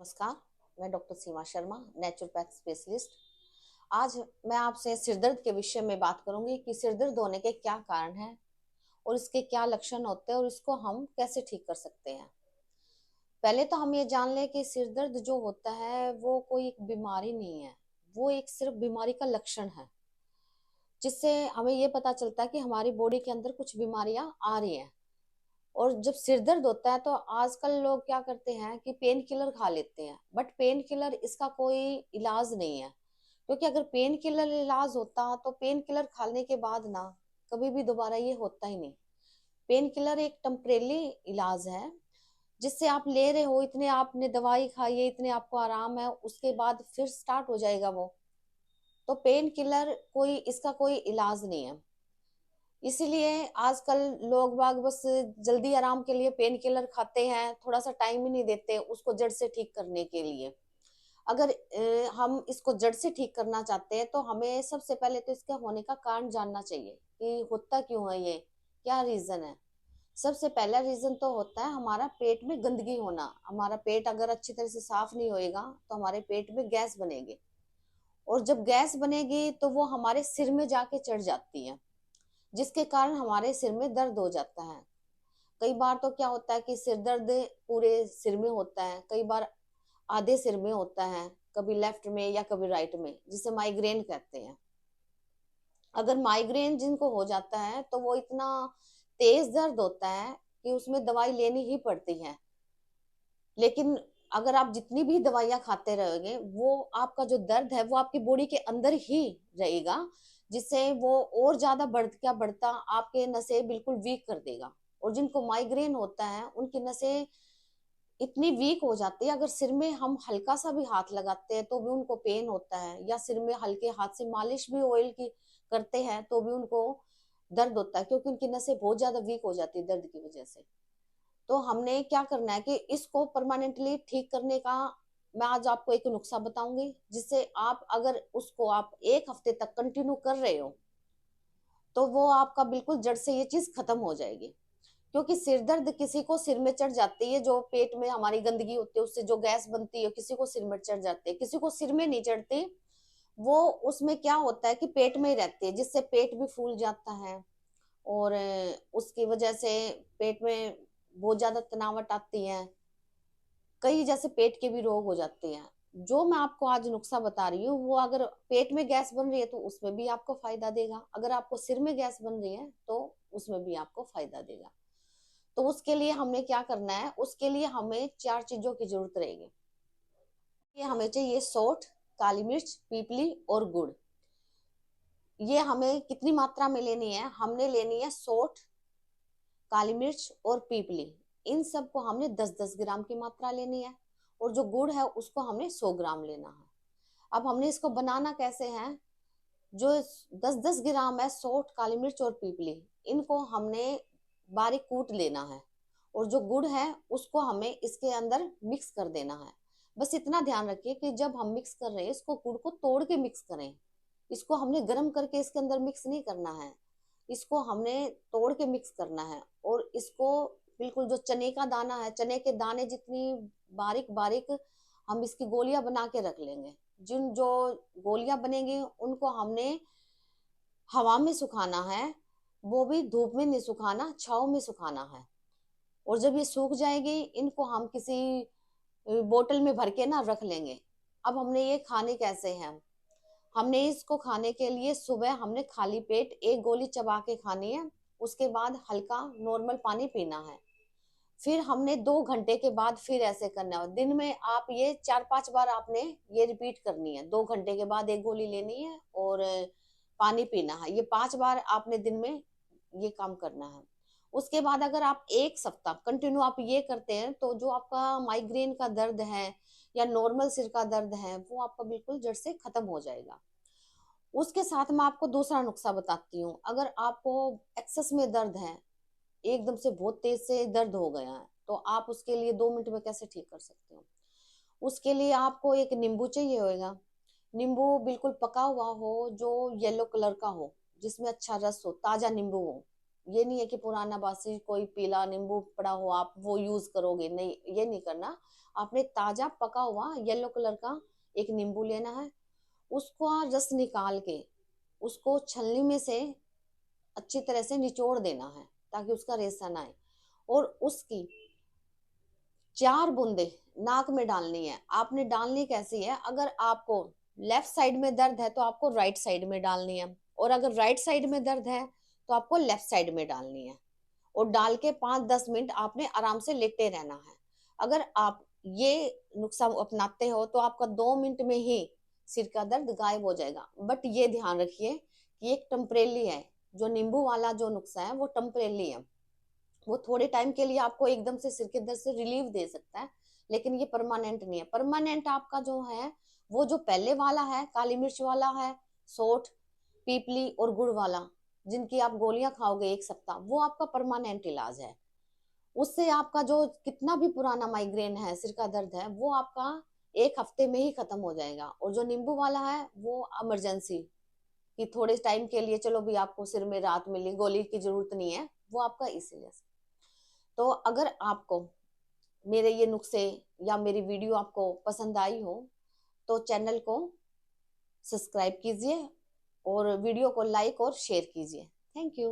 नमस्कार। मैं डॉक्टर सीमा Sharma, naturopath specialist. आज मैं आपसे सिरदर्द के विषय में बात करूंगी कि सिरदर्द होने के क्या कारण हैं और इसके क्या लक्षण होते हैं और इसको हम कैसे ठीक कर सकते हैं। पहले तो हम ये जान लें कि सिरदर्द जो होता है वो कोई एक बीमारी नहीं है, वो एक सिर्फ बीमारी का लक्षण है, जिससे हमें ये पता चलता है कि हमारी बॉडी के अंदर कुछ बीमारियां आ रही हैं। और जब सिर दर्द होता है तो आजकल लोग क्या करते हैं कि पेन किलर खा लेते हैं, बट पेन किलर इसका कोई इलाज नहीं है। क्योंकि अगर पेन किलर इलाज होता तो पेन किलर खाने के बाद ना कभी भी दोबारा ये होता ही नहीं। पेन किलर एक टेम्परेरी इलाज है, जिससे आप ले रहे हो, इतने आपने दवाई खाई है, इतने आपको आराम है, उसके बाद फिर स्टार्ट हो जाएगा वो। तो पेन किलर कोई इसका कोई इलाज नहीं है। इसीलिए आजकल लोग बाग बस जल्दी आराम के लिए पेन किलर खाते हैं, थोड़ा सा टाइम ही नहीं देते उसको जड़ से ठीक करने के लिए। अगर हम इसको जड़ से ठीक करना चाहते हैं तो हमें सबसे पहले तो इसके होने का कारण जानना चाहिए कि होता क्यों है, ये क्या रीजन है। सबसे पहला रीजन तो होता है हमारा पेट में गंदगी होना। हमारा पेट अगर अच्छी तरह से साफ नहीं होएगा तो हमारे पेट में गैस बनेगी, और जब गैस बनेगी तो वो हमारे सिर में जाके चढ़ जाती है, जिसके कारण हमारे सिर में दर्द हो जाता है। कई बार तो क्या होता है कि सिर दर्द पूरे सिर में होता है, कई बार आधे सिर में होता है, कभी लेफ्ट में या कभी राइट में, जिसे माइग्रेन कहते हैं। अगर माइग्रेन जिनको हो जाता है तो वो इतना तेज दर्द होता है कि उसमें दवाई लेनी ही पड़ती है। लेकिन अगर आप जितनी भी दवाइयां खाते रहोगे, वो आपका जो दर्द है वो आपकी बॉडी के अंदर ही रहेगा, जिससे वो और ज्यादा बढ़ता बढ़ता आपके नसें बिल्कुल वीक कर देगा। और जिनको माइग्रेन होता है उनकी नसें इतनी वीक हो जाती है, अगर सिर में हम हल्का सा भी हाथ लगाते हैं तो भी उनको पेन होता है, या सिर में हल्के हाथ से मालिश भी ऑयल की करते हैं तो भी उनको दर्द होता है, क्योंकि उनकी नसें बहुत ज्यादा वीक हो जाती है दर्द की वजह से। तो हमने क्या करना है कि इसको परमानेंटली ठीक करने का मैं आज आपको एक नुस्खा बताऊंगी, जिससे आप अगर उसको आप एक हफ्ते तक कंटिन्यू कर रहे हो तो वो आपका बिल्कुल जड़ से ये चीज खत्म हो जाएगी। क्योंकि सिर दर्द किसी को सिर में चढ़ जाती है, जो पेट में हमारी गंदगी होती है उससे जो गैस बनती है, किसी को सिर में चढ़ जाती है, किसी को सिर में नहीं चढ़ती। वो उसमें क्या होता है कि पेट में ही रहती है, जिससे पेट भी फूल जाता है, और उसकी वजह से पेट में बहुत ज्यादा तनावट आती है। कई जैसे पेट के भी रोग हो जाते हैं। जो मैं आपको आज नुस्खा बता रही हूँ वो अगर पेट में गैस बन रही है तो उसमें भी आपको फायदा देगा, अगर आपको सिर में गैस बन रही है तो उसमें भी आपको फायदा देगा। तो उसके लिए हमने क्या करना है, उसके लिए हमें चार चीजों की जरूरत रहेगी। ये हमें चाहिए सौंठ, काली मिर्च, पीपली और गुड़। ये हमें कितनी मात्रा में लेनी है, हमने लेनी है सौंठ, काली मिर्च और पीपली। इन सब को हमने 10-10 ग्राम की मात्रा लेनी है, और जो गुड़ है उसको हमने 100 ग्राम लेना है। अब हमने इसको बनाना कैसे है, जो 10-10 ग्राम है सौंठ, काली मिर्च और पीपली, इनको हमने बारीक कूट लेना है, और जो गुड़ है उसको हमें इसके अंदर मिक्स कर देना है। बस इतना ध्यान रखिए कि जब हम मिक्स कर रहे हैं इसको गुड़ को तोड़ के मिक्स करें, इसको हमने गर्म करके इसके अंदर मिक्स नहीं करना है, इसको हमने तोड़ के मिक्स करना है। और इसको बिल्कुल जो चने का दाना है, चने के दाने जितनी बारीक बारीक हम इसकी गोलियां बना के रख लेंगे। जिन जो गोलियां बनेंगी उनको हमने हवा में सुखाना है, वो भी धूप में नहीं सुखाना, छांव में सुखाना है। और जब ये सूख जाएगी इनको हम किसी बोतल में भर के ना रख लेंगे। अब हमने ये खाने कैसे हैं, हमने इसको खाने के लिए सुबह हमने खाली पेट एक गोली चबा के खानी है, उसके बाद हल्का नॉर्मल पानी पीना है। फिर हमने 2 घंटे के बाद फिर ऐसे करना है। दिन में आप ये 4-5 बार आपने ये रिपीट करनी है, 2 घंटे के बाद एक गोली लेनी है और पानी पीना है। ये 5 बार आपने दिन में ये काम करना है। उसके बाद अगर आप एक सप्ताह कंटिन्यू आप ये करते हैं तो जो आपका माइग्रेन का दर्द है या नॉर्मल सिर का दर्द है वो आपका बिल्कुल जड़ से खत्म हो जाएगा। उसके साथ मैं आपको दूसरा नुस्खा बताती हूँ। अगर आपको एक्सेस में दर्द है, एकदम से बहुत तेज से दर्द हो गया है, तो आप उसके लिए 2 मिनट में कैसे ठीक कर सकते हो। उसके लिए आपको एक नींबू चाहिए होगा। नींबू बिल्कुल पका हुआ हो, जो येलो कलर का हो, जिसमें अच्छा रस हो, ताजा नींबू हो, ये नहीं है कि पुराना बासी कोई पीला नींबू पड़ा हो आप वो यूज करोगे, नहीं, ये नहीं करना। आपने ताजा पका हुआ येलो कलर का एक नींबू लेना है, उसको रस निकाल के उसको छलनी में से अच्छी तरह से निचोड़ देना है ताकि उसका रेशा ना आए, और उसकी 4 बूंदे नाक में डालनी है। आपने डालनी कैसी है, अगर आपको लेफ्ट साइड में दर्द है तो आपको राइट साइड में डालनी है, और अगर राइट साइड में दर्द है तो आपको लेफ्ट साइड में डालनी है, और डाल के 5-10 मिनट आपने आराम से लेटे रहना है। अगर आप ये नुस्खा अपनाते हो तो आपका 2 मिनट में ही सिर का दर्द गायब हो जाएगा। बट ये ध्यान रखिए कि एक टेम्परेली है, जो नींबू वाला जो नुस्खा है वो टेम्परेली है, वो थोड़े टाइम के लिए आपको एकदम से सिर के दर्द से रिलीफ दे सकता है, लेकिन ये परमानेंट नहीं है। परमानेंट आपका जो है वो जो पहले वाला है, काली मिर्च वाला है, सोंठ, पीपली और गुड़ वाला, जिनकी आप गोलियां खाओगे 1 सप्ताह, वो आपका परमानेंट इलाज है। उससे आपका जो कितना भी पुराना माइग्रेन है, सिर का दर्द है, वो आपका 1 हफ्ते में ही खत्म हो जाएगा। और जो नींबू वाला है वो इमरजेंसी कि थोड़े टाइम के लिए, चलो भी आपको सिर में राहत मिली, गोली की जरूरत नहीं है, वो आपका इसीलिए। तो अगर आपको मेरे ये नुस्खे या मेरी वीडियो आपको पसंद आई हो तो चैनल को सब्सक्राइब कीजिए और वीडियो को लाइक और शेयर कीजिए। Thank you.